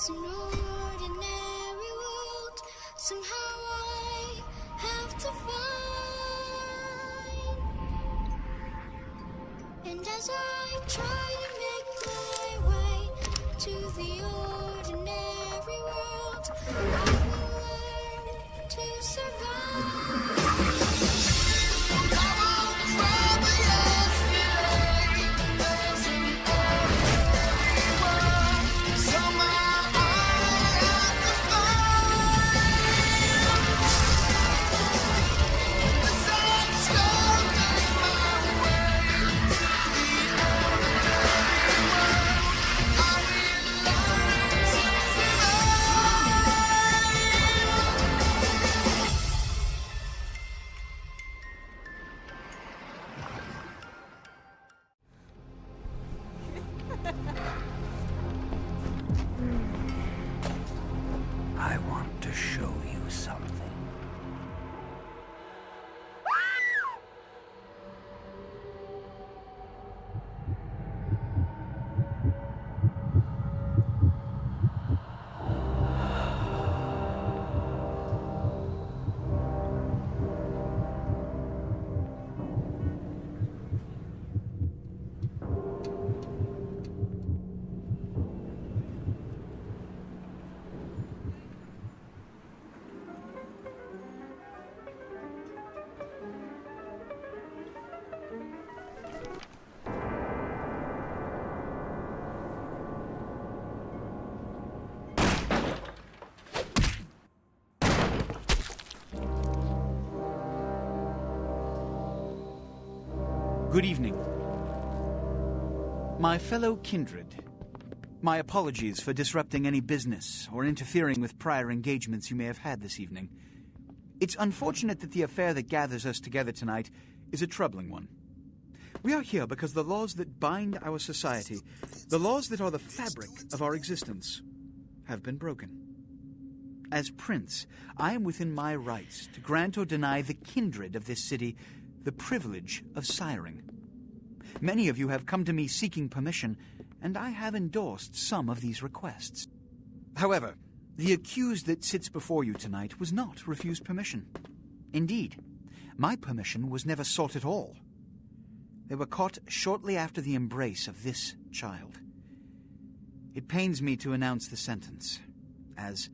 is an ordinary world. Somehow I have to find. And as I try to make my way to the ordinary world, I will learn to survive. I want to show you something. Good evening. My fellow kindred, my apologies for disrupting any business or interfering with prior engagements you may have had this evening. It's unfortunate that the affair that gathers us together tonight is a troubling one. We are here because the laws that bind our society, the laws that are the fabric of our existence, have been broken. As Prince, I am within my rights to grant or deny the kindred of this city the privilege of siring. Many of you have come to me seeking permission, and I have endorsed some of these requests. However, the accused that sits before you tonight was not refused permission. Indeed, my permission was never sought at all. They were caught shortly after the embrace of this child. It pains me to announce the sentence, as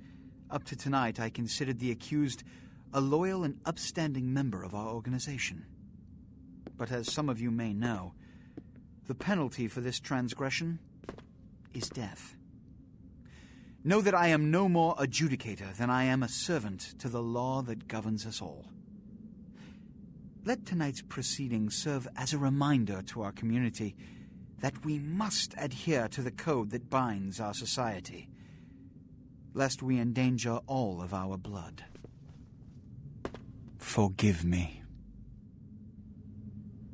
up to tonight I considered the accused a loyal and upstanding member of our organization. But as some of you may know, the penalty for this transgression is death. Know that I am no more adjudicator than I am a servant to the law that governs us all. Let tonight's proceedings serve as a reminder to our community that we must adhere to the code that binds our society, lest we endanger all of our blood. Forgive me.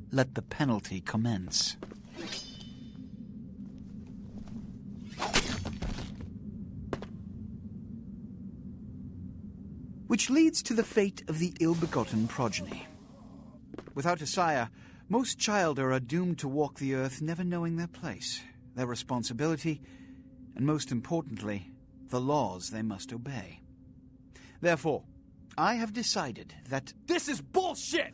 Let the penalty commence. Which leads to the fate of the ill-begotten progeny. Without a sire, most childer are doomed to walk the earth never knowing their place, their responsibility, and most importantly, the laws they must obey. Therefore, I have decided that... This is bullshit!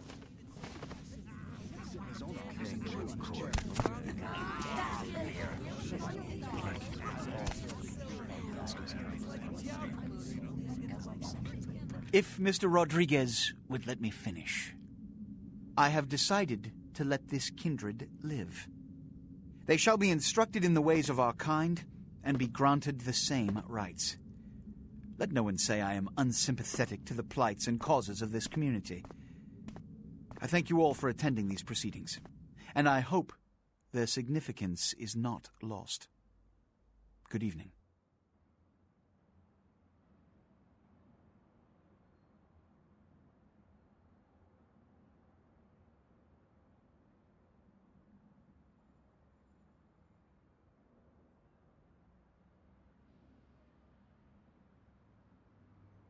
If Mr. Rodriguez would let me finish. I have decided to let this kindred live. They shall be instructed in the ways of our kind and be granted the same rights. Let no one say I am unsympathetic to the plights and causes of this community. I thank you all for attending these proceedings, and I hope their significance is not lost. Good evening.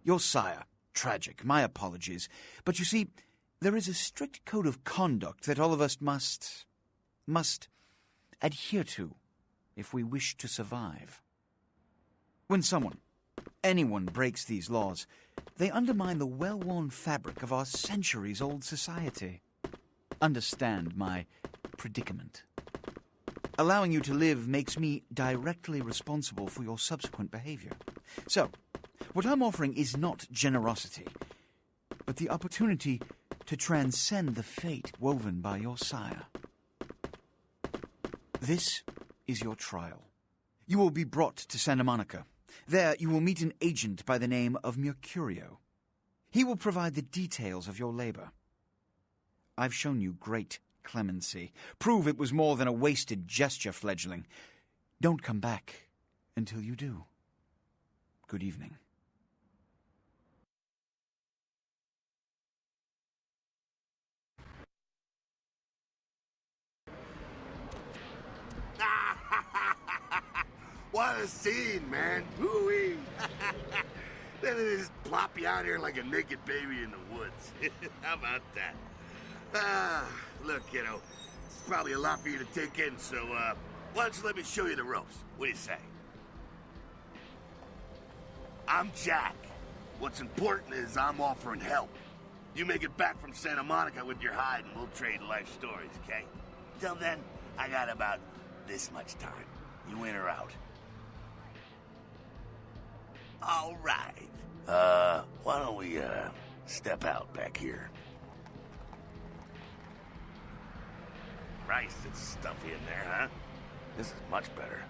Your sire. Tragic. My apologies. But you see, there is a strict code of conduct that all of us must adhere to if we wish to survive. When someone, anyone, breaks these laws, they undermine the well-worn fabric of our centuries-old society. Understand my predicament. Allowing you to live makes me directly responsible for your subsequent behavior. So, what I'm offering is not generosity, but the opportunity to transcend the fate woven by your sire. This is your trial. You will be brought to Santa Monica. There you will meet an agent by the name of Mercurio. He will provide the details of your labor. I've shown you great clemency. Prove it was more than a wasted gesture, fledgling. Don't come back until you do. Good evening. What a scene, man. Woo-wee. Then they just plop you out here like a naked baby in the woods. How about that? Look, kiddo, it's probably a lot for you to take in, so, why don't you let me show you the ropes? What do you say? I'm Jack. What's important is I'm offering help. You make it back from Santa Monica with your hide and we'll trade life stories, okay? Till then, I got about this much time. You in or out? All right. Why don't we, step out back here? Christ, it's stuffy in there, huh? This is much better.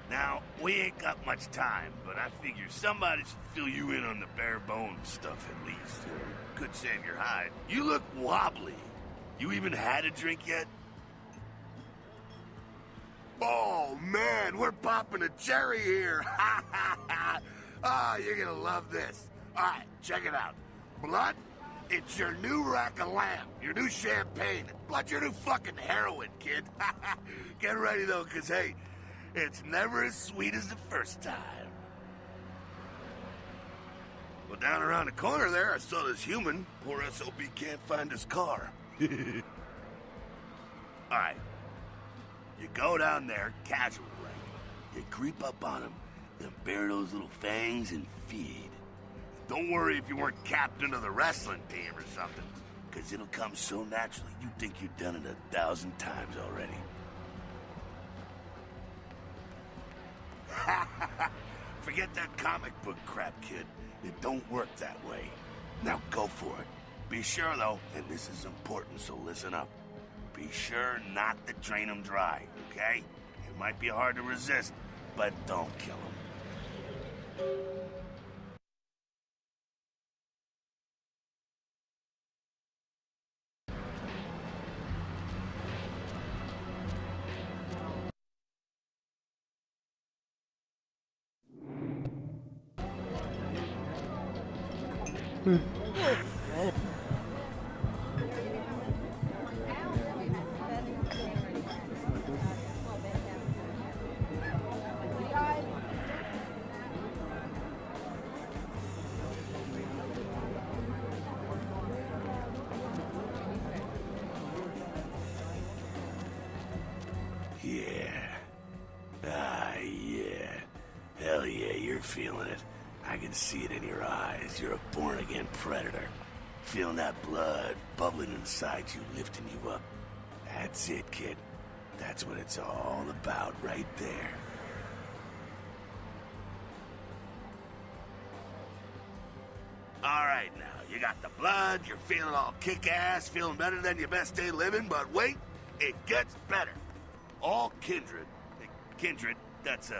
Now, we ain't got much time, but I figure somebody should fill you in on the bare bones stuff at least. Could save your hide. You look wobbly. You even had a drink yet? Oh, man, we're popping a cherry here. Ha, ha, ha. Ah, you're gonna love this. All right, check it out. Blood, it's your new rack of lamb, your new champagne. Blood, your new fucking heroin, kid. Get ready, though, because, hey, it's never as sweet as the first time. Well, down around the corner there, I saw this human. Poor SOB can't find his car. All right. You go down there, casual like. You creep up on him, then bare those little fangs and feed. Don't worry if you weren't captain of the wrestling team or something, because it'll come so naturally you think you've done it 1,000 times already. Forget that comic book crap, kid. It don't work that way. Now go for it. Be sure, though, and this is important, so listen up. Be sure not to drain them dry, okay? It might be hard to resist, but don't kill them. Hell yeah, you're feeling it. I can see it in your eyes. You're a born-again predator. Feeling that blood bubbling inside you, lifting you up. That's it, kid. That's what it's all about right there. All right, now, you got the blood, you're feeling all kick-ass, feeling better than your best day living, but wait, it gets better. All kindred, that's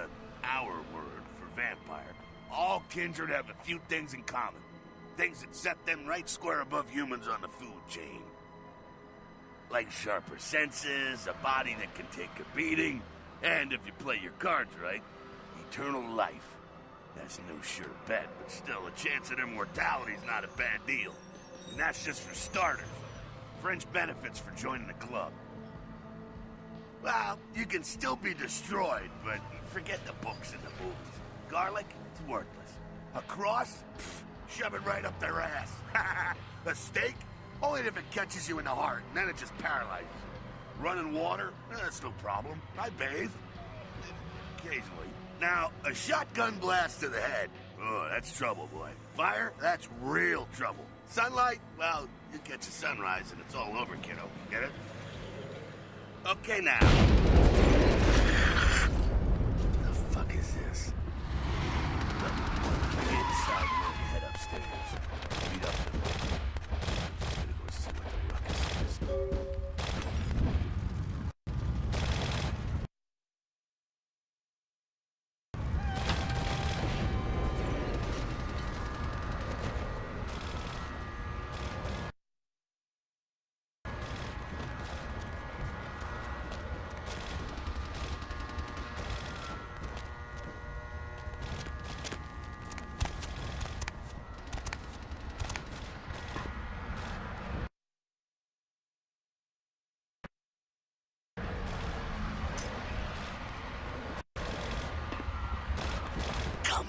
our word for vampire. All kindred have a few things in common. Things that set them right square above humans on the food chain. Like sharper senses, a body that can take a beating, and if you play your cards right, eternal life. That's no sure bet, but still, a chance at immortality's not a bad deal. And that's just for starters. Fringe benefits for joining the club. Well, you can still be destroyed, but forget the books and the movies. Garlic, it's worthless. A cross? Pfft, shove it right up their ass. A steak? Only if it catches you in the heart, and then it just paralyzes you. Running water? That's no problem. I bathe. Occasionally. Now, a shotgun blast to the head. Oh, that's trouble, boy. Fire? That's real trouble. Sunlight? Well, you catch a sunrise and it's all over, kiddo. Get it? Okay, now. The fuck is this? Look, inside and then head upstairs. Meet up. I'm just gonna go see what the ruckus is.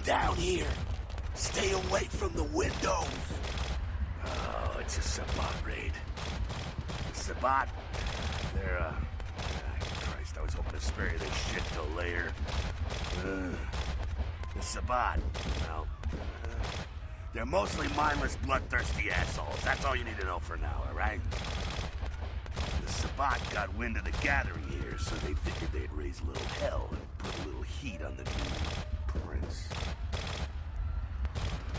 Down here. Stay away from the windows. Oh, it's a Sabbat raid. Sabbat? They're, Christ, I was hoping to spare you this shit till later. The Sabbat, well, they're mostly mindless, bloodthirsty assholes. That's all you need to know for now, alright? The Sabbat got wind of the gathering here, so they figured they'd raise a little hell and put a little heat on the new prince.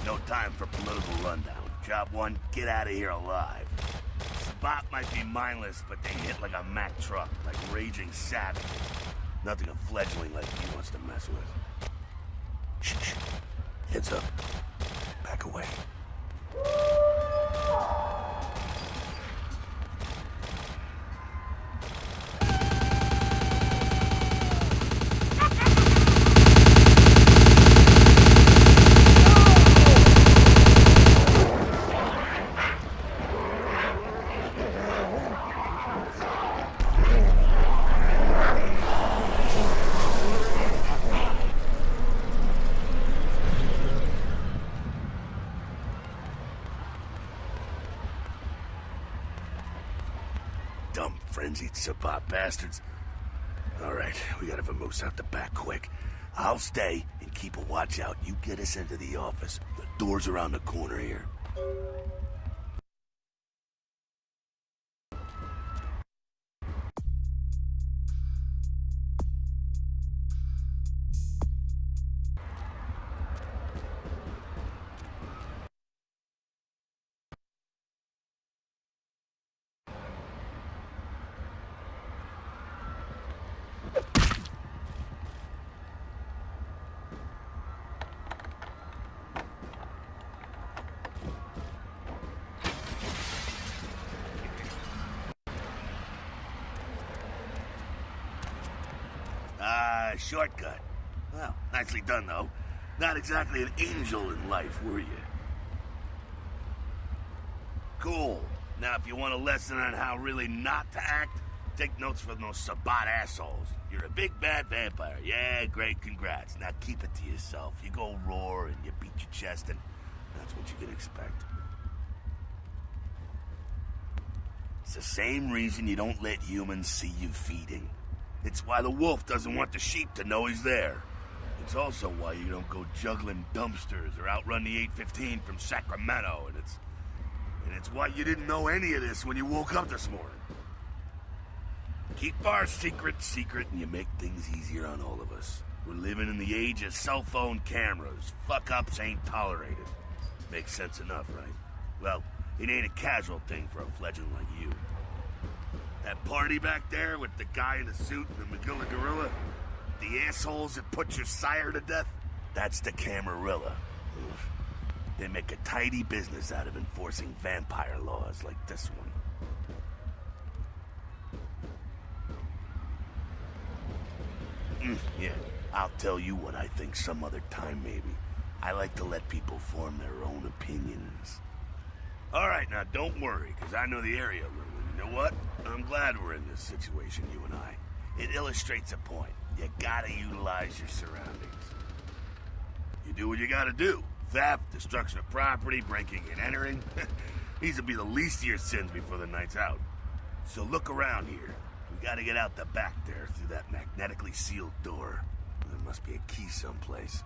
No time for political rundown. Job one, get out of here alive. Sabbat might be mindless, but they hit like a Mack truck, like raging savages. Nothing a fledgling like you wants to mess with. Shh. Heads up. Back away. Dumb, frenzied Sabbat bastards. Alright, we gotta vamoose out the back quick. I'll stay and keep a watch out. You get us into the office. The door's around the corner here. Shortcut. Well, nicely done, though. Not exactly an angel in life, were you? Cool. Now, if you want a lesson on how really not to act, take notes from those Sabbat assholes. You're a big bad vampire. Yeah, great, congrats. Now keep it to yourself. You go roar and you beat your chest, and that's what you can expect. It's the same reason you don't let humans see you feeding. It's why the wolf doesn't want the sheep to know he's there. It's also why you don't go juggling dumpsters or outrun the 815 from Sacramento, and it's why you didn't know any of this when you woke up this morning. Keep our secret, and you make things easier on all of us. We're living in the age of cell phone cameras. Fuck-ups ain't tolerated. Makes sense enough, right? Well, it ain't a casual thing for a fledgling like you. That party back there with the guy in the suit and the Magilla gorilla? The assholes that put your sire to death? That's the Camarilla. Oof. They make a tidy business out of enforcing vampire laws like this one. Yeah, I'll tell you what I think some other time, maybe. I like to let people form their own opinions. All right, now don't worry, because I know the area a little. You know what? I'm glad we're in this situation, you and I. It illustrates a point. You gotta utilize your surroundings. You do what you gotta do. Theft, destruction of property, breaking and entering. These will be the least of your sins before the night's out. So look around here. We gotta get out the back there through that magnetically sealed door. There must be a key someplace.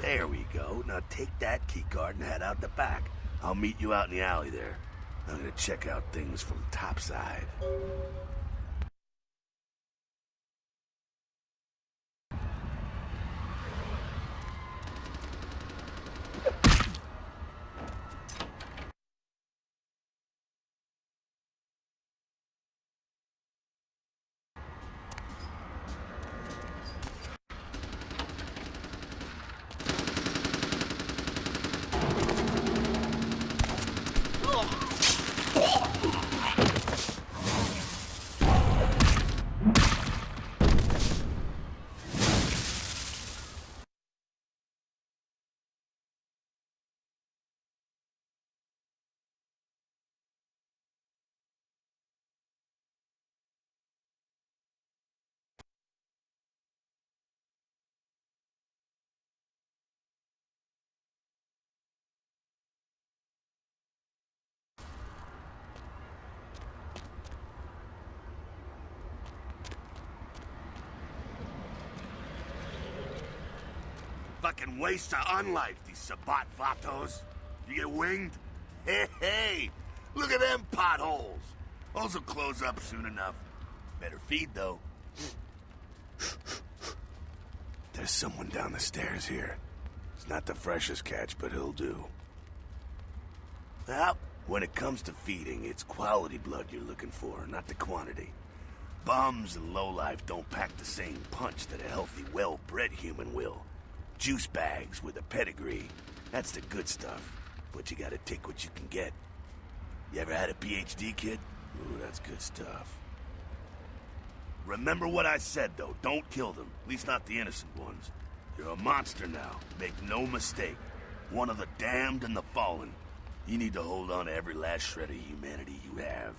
There we go. Now take that keycard and head out the back. I'll meet you out in the alley there. I'm gonna check out things from topside. Fucking waste of unlife, these Sabat vatos. You get winged? Hey, hey! Look at them potholes! Those will close up soon enough. Better feed, though. There's someone down the stairs here. It's not the freshest catch, but he'll do. Well, when it comes to feeding, it's quality blood you're looking for, not the quantity. Bums and lowlife don't pack the same punch that a healthy, well-bred human will. Juice bags with a pedigree. That's the good stuff. But you gotta take what you can get. You ever had a PhD, kid? Ooh, that's good stuff. Remember what I said, though. Don't kill them. At least not the innocent ones. You're a monster now. Make no mistake. One of the damned and the fallen. You need to hold on to every last shred of humanity you have.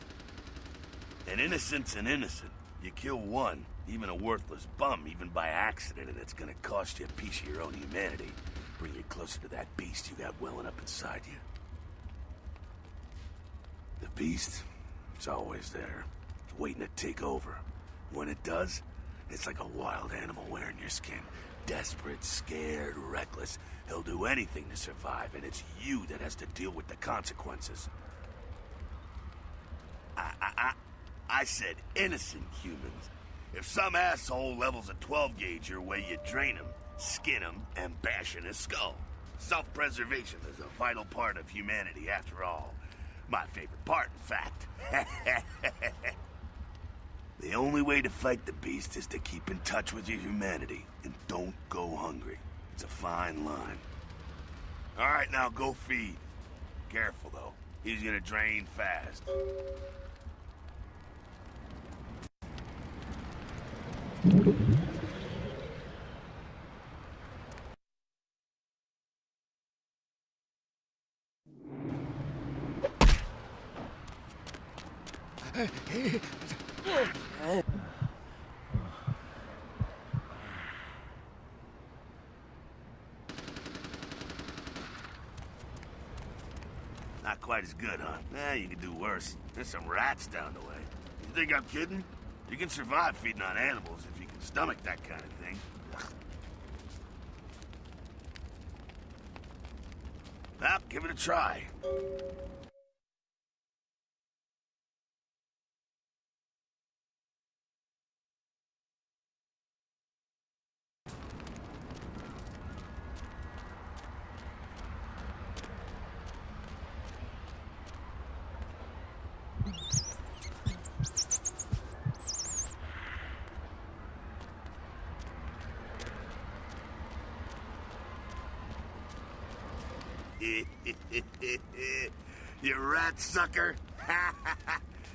An innocent's an innocent. You kill one, even a worthless bum, even by accident, and it's gonna cost you a piece of your own humanity. Bring you closer to that beast you got welling up inside you. The beast, it's always there. It's waiting to take over. When it does, it's like a wild animal wearing your skin. Desperate, scared, reckless. He'll do anything to survive, and it's you that has to deal with the consequences. I said innocent humans. If some asshole levels a 12 gauge your way, you drain him, skin him, and bash in his skull. Self-preservation is a vital part of humanity, after all. My favorite part, in fact. The only way to fight the beast is to keep in touch with your humanity, and don't go hungry. It's a fine line. All right, now go feed. Careful, though. He's gonna drain fast. Not quite as good, huh? You can do worse. There's some rats down the way. You think I'm kidding? You can survive feeding on animals if you can stomach that kind of thing. Ugh. Well, give it a try. You rat sucker.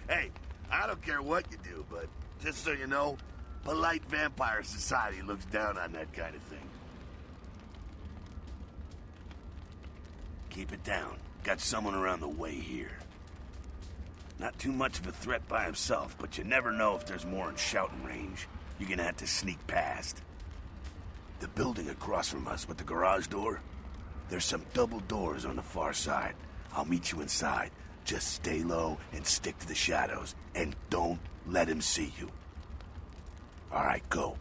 Hey, I don't care what you do, but just so you know, polite vampire society looks down on that kind of thing. Keep it down. Got someone around the way here. Not too much of a threat by himself, but you never know if there's more in shouting range. You're gonna have to sneak past. The building across from us with the garage door, there's some double doors on the far side. I'll meet you inside. Just stay low and stick to the shadows. And don't let him see you. All right, go.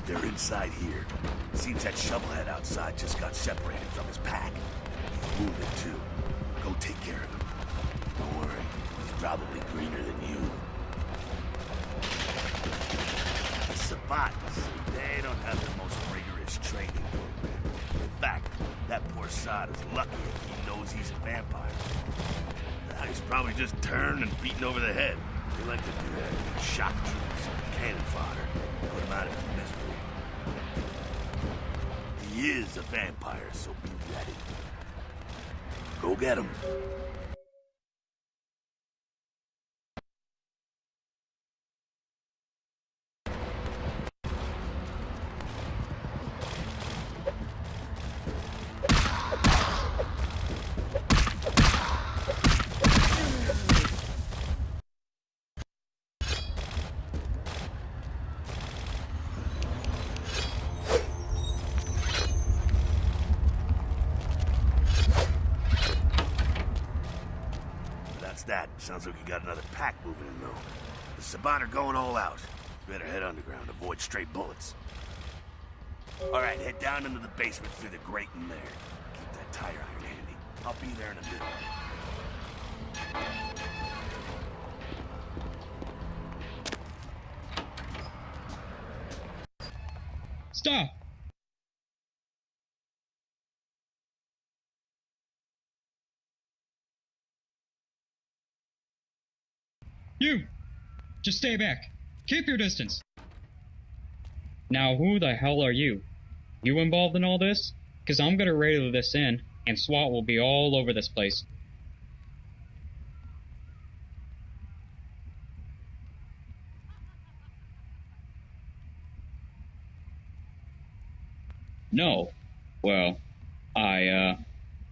They're inside here. Seems that shovelhead outside just got separated from his pack. He's wounded too. Go take care of him. Don't worry, he's probably greener than you. The Savant, you see, they don't have the most rigorous training program. In fact, that poor sod is lucky if he knows he's a vampire. Now, he's probably just turned and beaten over the head. They like to do that in shock troops, cannon fodder. put him out of his misery. He is a vampire, so be ready. Go get him. That. Sounds like you got another pack moving in, though. The Sabat are going all out. Better head underground, avoid stray bullets. Alright, head down into the basement through the grate in there. Keep that tire iron handy. I'll be there in a bit. Stop! You! Just stay back. Keep your distance. Now who the hell are you? You involved in all this? Cause I'm gonna radio this in, and SWAT will be all over this place. No. Well, I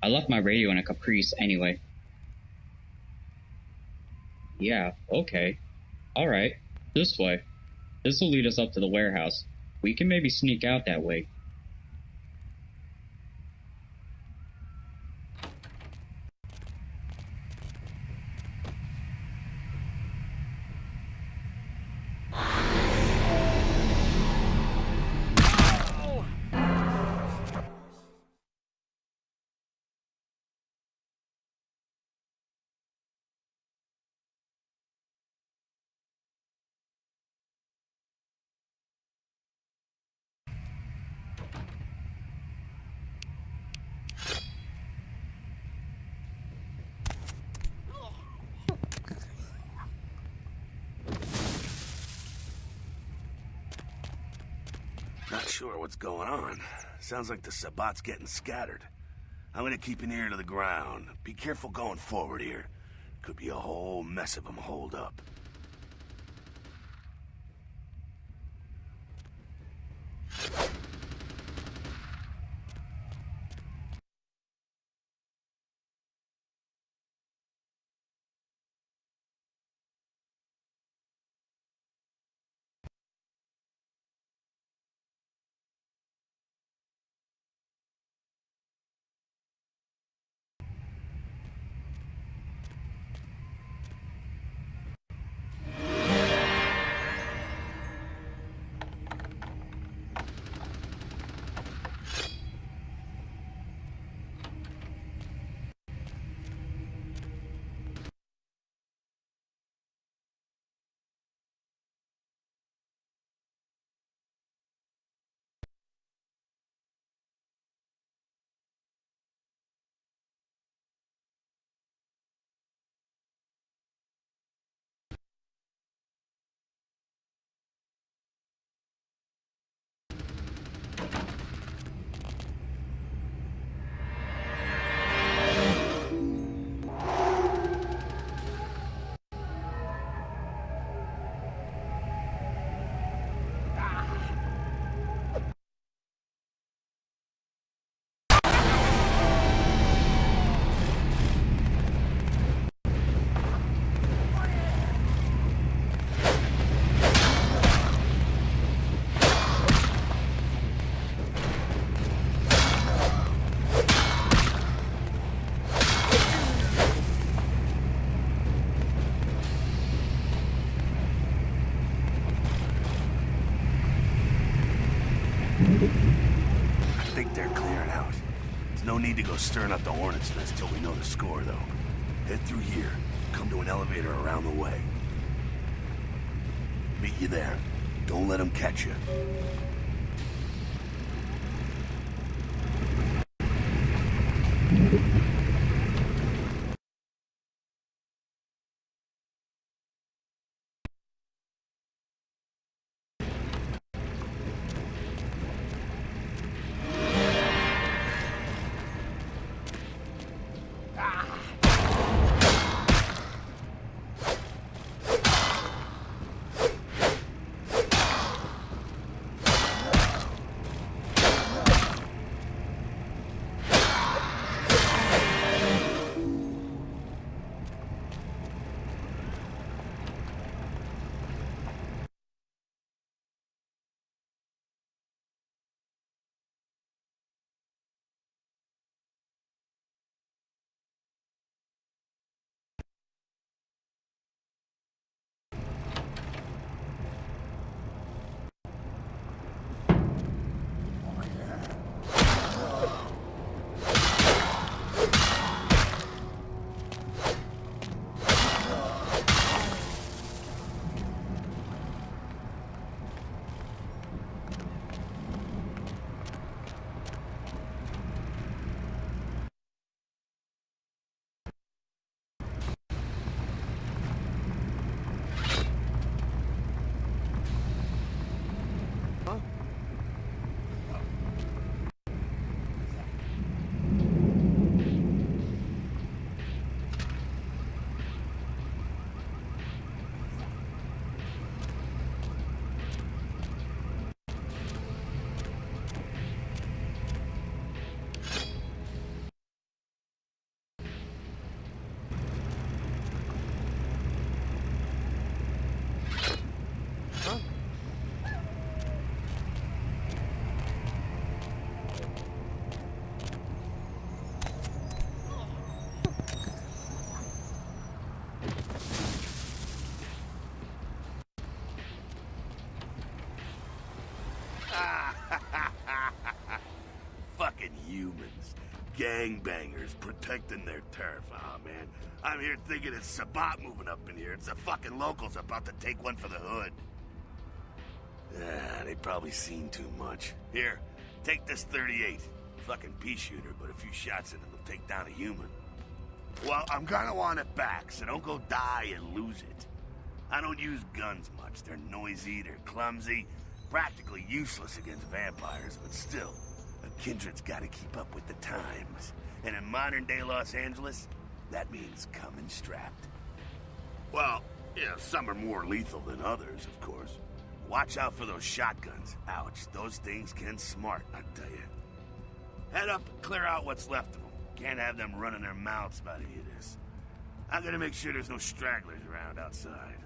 left my radio in a Caprice anyway. Yeah, okay. Alright, this way. This'll lead us up to the warehouse. We can maybe sneak out that way. Not sure what's going on. Sounds like the Sabat's getting scattered. I'm gonna keep an ear to the ground. Be careful going forward here. Could be a whole mess of them holed up. I think they're clearing out. There's no need to go stirring up the hornet's nest till we know the score, though. Head through here. Come to an elevator around the way. Meet you there. Don't let them catch you. gangbangers protecting their turf. Oh, man. I'm here thinking it's Sabat moving up in here. It's the fucking locals about to take one for the hood. They probably seen too much. Here, take this 38. Fucking pea shooter, but a few shots in it will take down a human. Well, I'm gonna want it back, so don't go die and lose it. I don't use guns much. They're noisy, they're clumsy, practically useless against vampires, but still, a kindred's gotta keep up with the times. And in modern-day Los Angeles, that means coming strapped. Well, yeah, some are more lethal than others, of course. Watch out for those shotguns. Ouch, those things can smart, I tell you. Head up and clear out what's left of them. Can't have them running their mouths about any of this. I'm gonna make sure there's no stragglers around outside.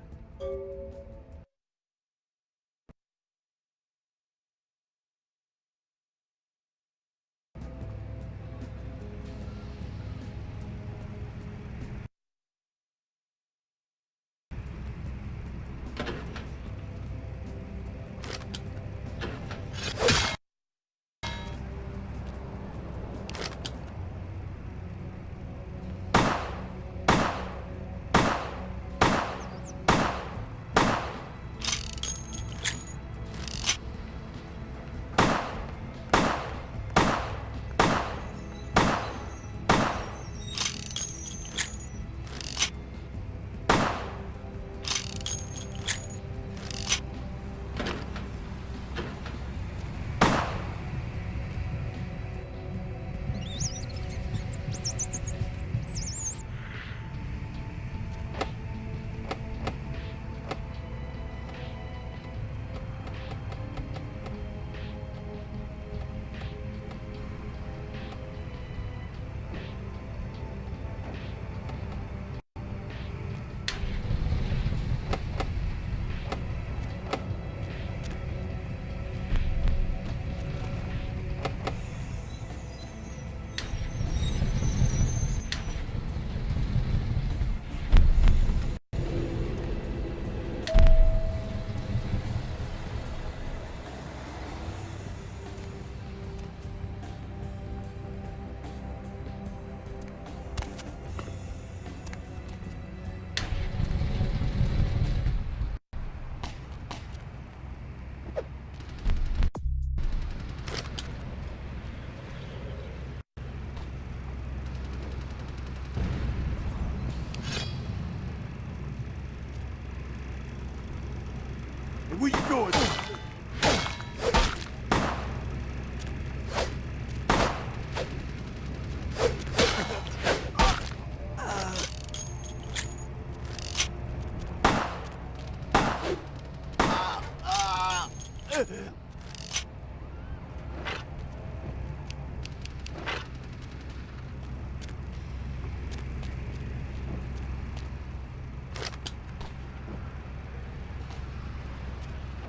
Where you going?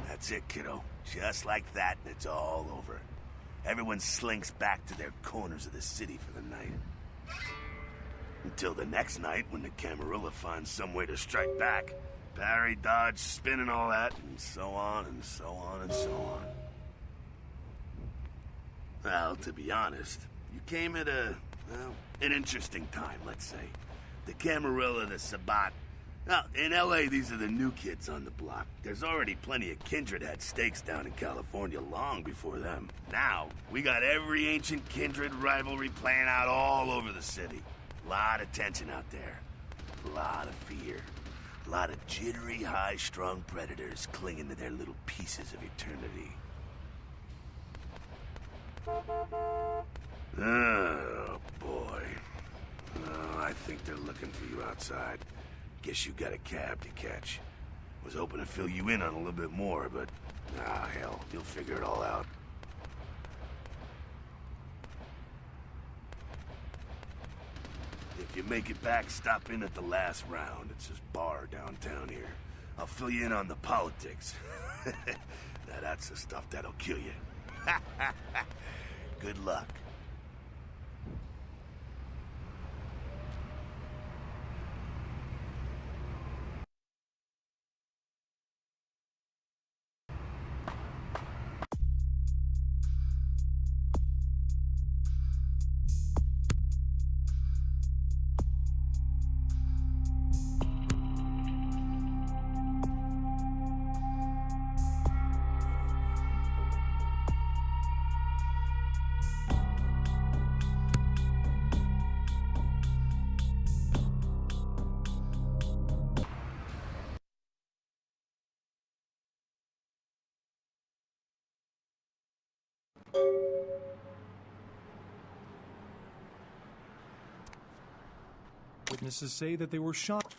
That's it, kiddo. Just like that, and it's all over. Everyone slinks back to their corners of the city for the night. Until the next night, when the Camarilla finds some way to strike back. Parry, dodge, spin and all that, and so on, and so on, and so on. Well, to be honest, you came at well, an interesting time, let's say. The Camarilla, the Sabat. Now, in LA, these are the new kids on the block. There's already plenty of kindred had stakes down in California long before them. Now, we got every ancient kindred rivalry playing out all over the city. A lot of tension out there. A lot of fear. A lot of jittery, high-strung predators clinging to their little pieces of eternity. Oh, boy. Oh, I think they're looking for you outside. Guess you got a cab to catch. Was hoping to fill you in on a little bit more, but... hell, you'll figure it all out. If you make it back, stop in at the last round. It's this bar downtown here. I'll fill you in on the politics. Now that's the stuff that'll kill you. Good luck. Witnesses say that they were shot.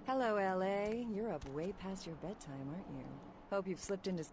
Hello, LA. You're up way past your bedtime, aren't you? Hope you've slipped into...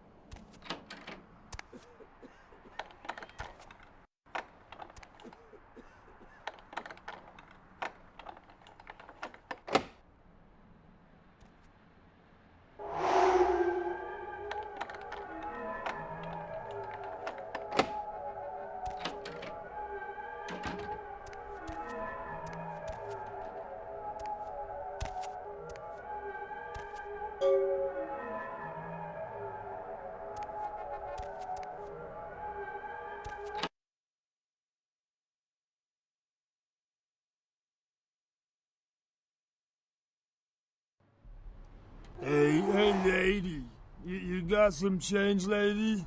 Hey, lady. You got some change, lady?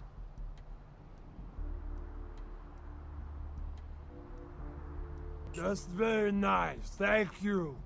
That's very nice. Thank you.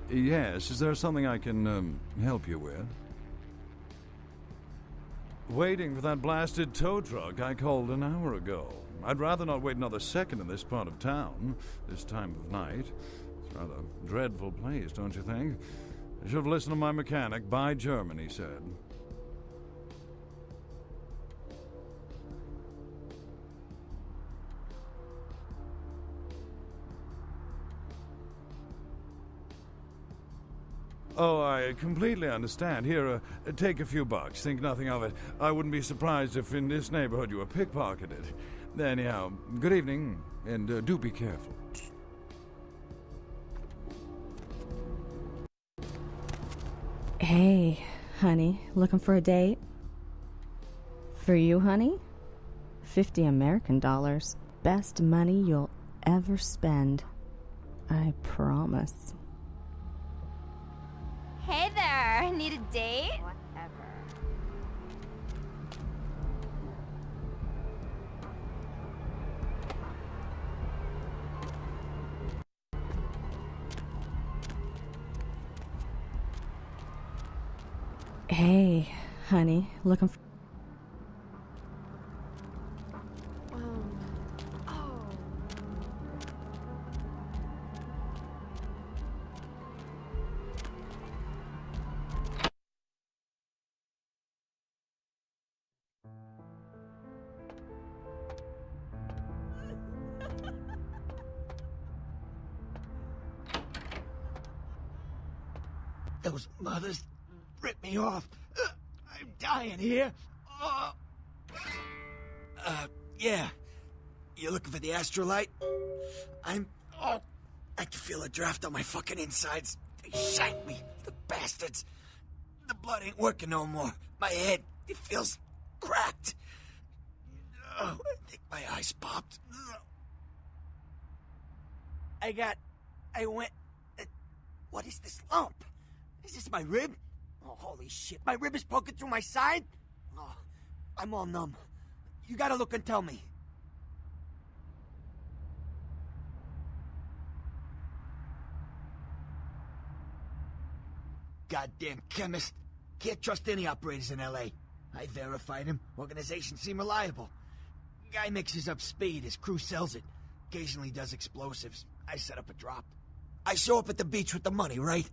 Yes, is there something I can, help you with? Waiting for that blasted tow truck I called an hour ago. I'd rather not wait another second in this part of town, this time of night. It's a rather dreadful place, don't you think? I should have listened to my mechanic. Buy German, he said. Oh, I completely understand. Here, take a few bucks. Think nothing of it. I wouldn't be surprised if in this neighborhood you were pickpocketed. Anyhow, good evening, and do be careful. Hey, honey, looking for a date? For you, honey? 50 American dollars. Best money you'll ever spend. I promise. Hey there, need a date? Whatever. Hey, honey, looking for... Those mothers ripped me off. I'm dying here. Yeah. You looking for the astrolite? I can feel a draft on my fucking insides. They shanked me, the bastards. The blood ain't working no more. My head, it feels cracked. I think my eyes popped. What is this lump? Is this my rib? Oh, holy shit, my rib is poking through my side? Oh, I'm all numb. You gotta look and tell me. Goddamn chemist. Can't trust any operators in LA. I verified him. Organizations seem reliable. Guy mixes up speed, his crew sells it. Occasionally does explosives. I set up a drop. I show up at the beach with the money, right?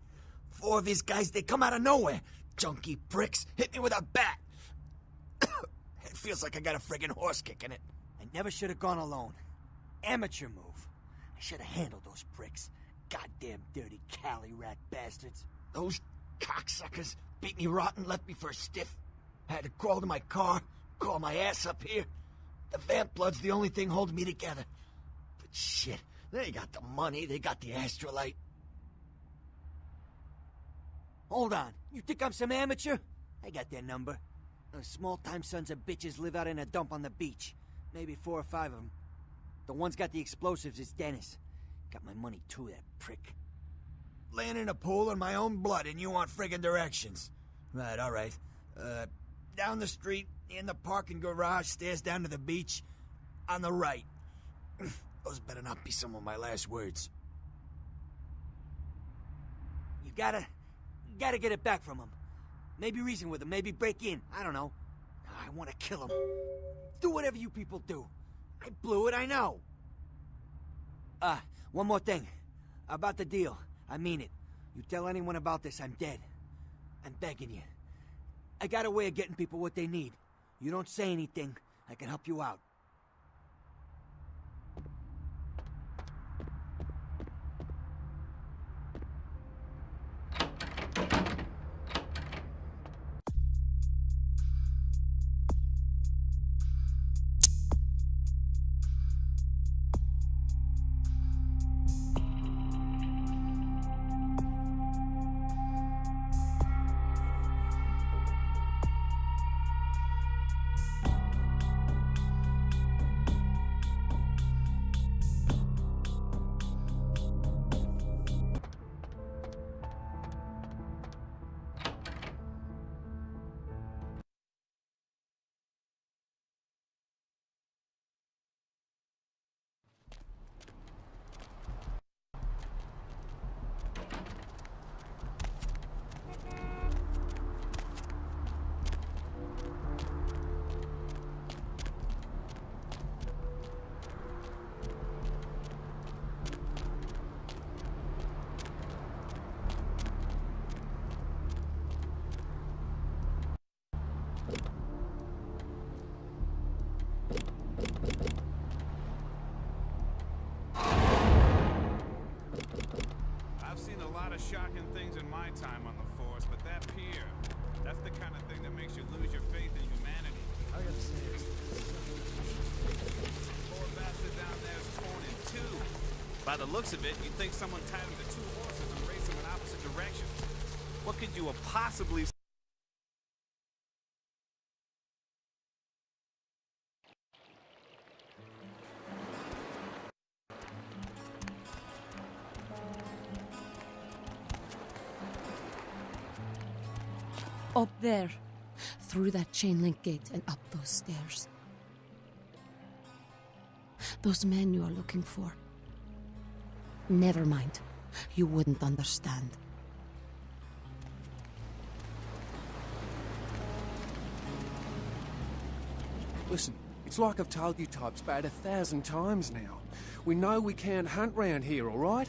4 of his guys, they come out of nowhere. Junky pricks hit me with a bat. It feels like I got a friggin' horse kick in it. I never should have gone alone. Amateur move. I should have handled those pricks. Goddamn dirty Cali rat bastards. Those cocksuckers beat me rotten, left me for a stiff. I had to crawl to my car, crawl my ass up here. The vamp blood's the only thing holding me together. But shit, they got the money, they got the astrolite. Hold on, you think I'm some amateur? I got their number. Those small-time sons of bitches live out in a dump on the beach. Maybe 4 or 5 of them. The one's got the explosives is Dennis. Got my money too, that prick. Laying in a pool in my own blood and you want friggin' directions. Right, alright. Down the street, in the parking garage, stairs down to the beach. On the right. Those better not be some of my last words. You gotta get it back from him. Maybe reason with him, maybe break in. I don't know. I want to kill him. Do whatever you people do. I blew it, I know. One more thing. About the deal. I mean it. You tell anyone about this, I'm dead. I'm begging you. I got a way of getting people what they need. You don't say anything, I can help you out. Shocking things in my time on the force, but that pier, that's the kind of thing that makes you lose your faith in humanity. I gotta say it. Poor bastard down there is torn in 2. By the looks of it, you'd think someone tied him to 2 horses and raced them in opposite directions. What could you have possibly... Up there, through that chain link gate and up those stairs. Those men you are looking for. Never mind, you wouldn't understand. Listen, it's like I've told you types about 1,000 times now. We know we can't hunt round here, all right?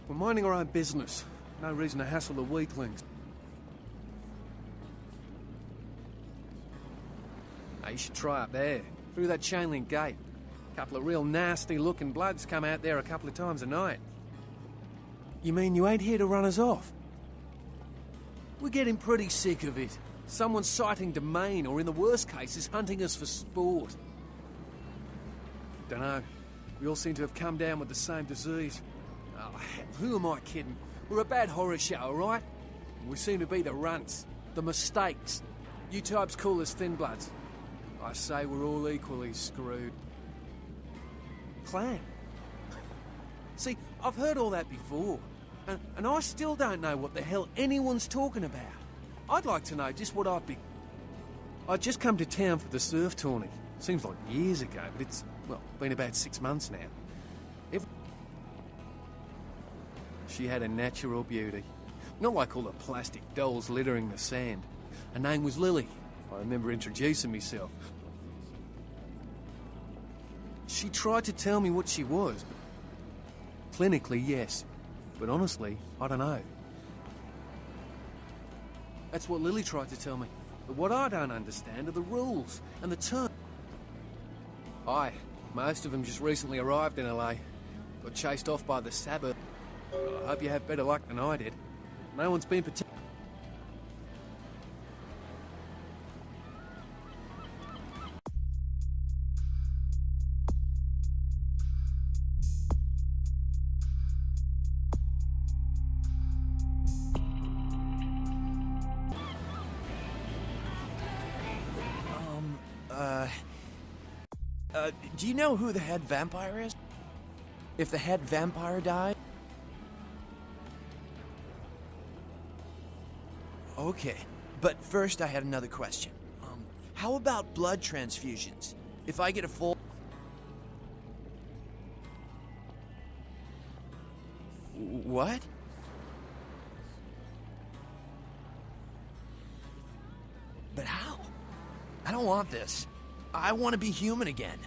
We're minding our own business. No reason to hassle the weaklings. You should try up there, through that chain link gate. A couple of real nasty-looking bloods come out there a couple of times a night. You mean you ain't here to run us off? We're getting pretty sick of it. Someone's citing domain, or in the worst cases, hunting us for sport. Dunno. We all seem to have come down with the same disease. Oh, hell, who am I kidding? We're a bad horror show, alright? We seem to be the runts, the mistakes. You types call us thin bloods. I say we're all equally screwed. Clan? See, I've heard all that before, and I still don't know what the hell anyone's talking about. I'd like to know just what I've been... I'd just come to town for the surf tourney. Seems like years ago, but it's, well, been about 6 months now. She had a natural beauty. Not like all the plastic dolls littering the sand. Her name was Lily. I remember introducing myself. She tried to tell me what she was, but clinically, yes. But honestly, I don't know. That's what Lily tried to tell me. But what I don't understand are the rules and the terms. Aye, most of them just recently arrived in LA. Got chased off by the suburb. Well, I hope you have better luck than I did. No one's been particular. Do you know who the head vampire is? If the head vampire died? Okay, but first I had another question. How about blood transfusions? If I get a full... What? But how? I don't want this. I want to be human again.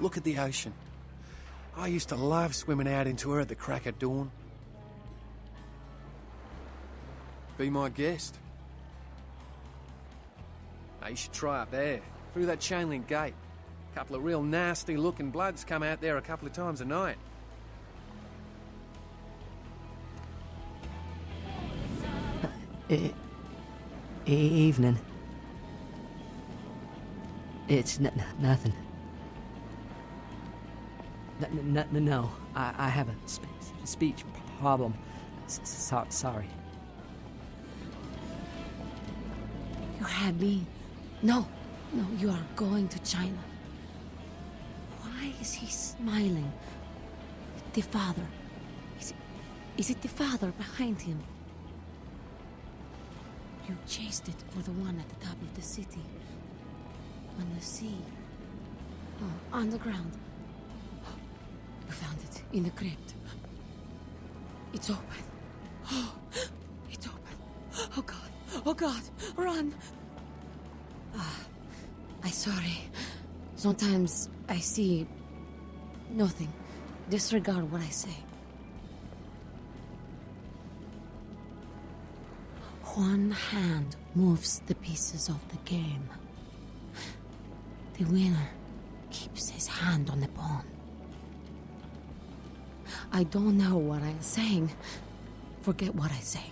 Look at the ocean. I used to love swimming out into her at the crack of dawn. Be my guest. Now, you should try up there, through that chain link gate. A couple of real nasty looking bloods come out there a couple of times a night. Evening. It's nothing. No, I have a speech problem. Sorry. You had me. No, you are going to China. Why is he smiling? The father. Is it the father behind him? You chased it for the one at the top of the city. On the sea. Oh, on the ground. You found it in the crypt. It's open. Oh, it's open. Oh God. Oh God. Run. I'm sorry. Sometimes I see nothing. Disregard what I say. One hand moves the pieces of the game. The winner keeps his hand on the pawn. I don't know what I'm saying. Forget what I say.